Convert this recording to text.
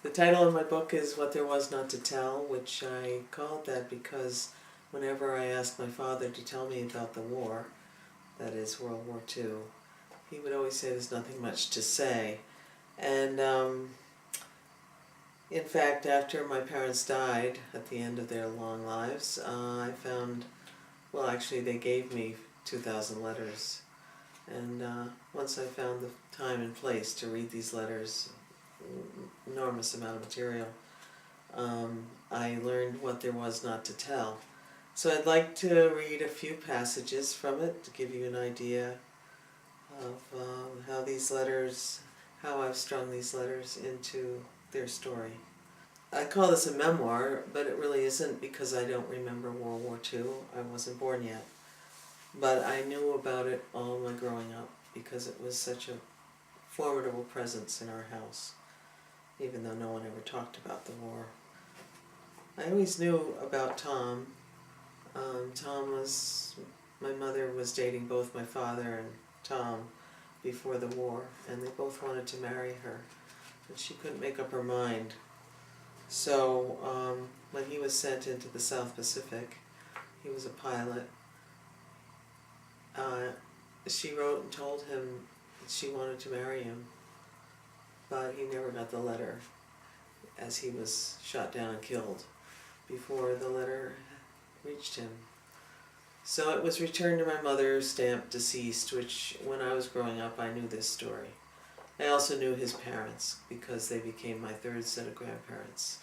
The title of my book is What There Was Not to Tell, which I called that because whenever I asked my father to tell me about the war, that is World War II, he would always say there's nothing much to say. And in fact, after my parents died at the end of their long lives, I found, well, actually they gave me 2,000 letters. And once I found the time and place to read these letters, enormous amount of material, I learned what there was not to tell. So I'd like to read a few passages from it to give you an idea of how I've strung these letters into their story. I call this a memoir, but it really isn't because I don't remember World War II. I wasn't born yet. But I knew about it all my growing up because it was such a formidable presence in our house, even though no one ever talked about the war. I always knew about Tom. My mother was dating both my father and Tom before the war, and they both wanted to marry her, but she couldn't make up her mind. So when he was sent into the South Pacific, he was a pilot, she wrote and told him that she wanted to marry him, but he never got the letter, as he was shot down and killed before the letter reached him. So it was returned to my mother, stamped deceased, which when I was growing up I knew this story. I also knew his parents because they became my third set of grandparents.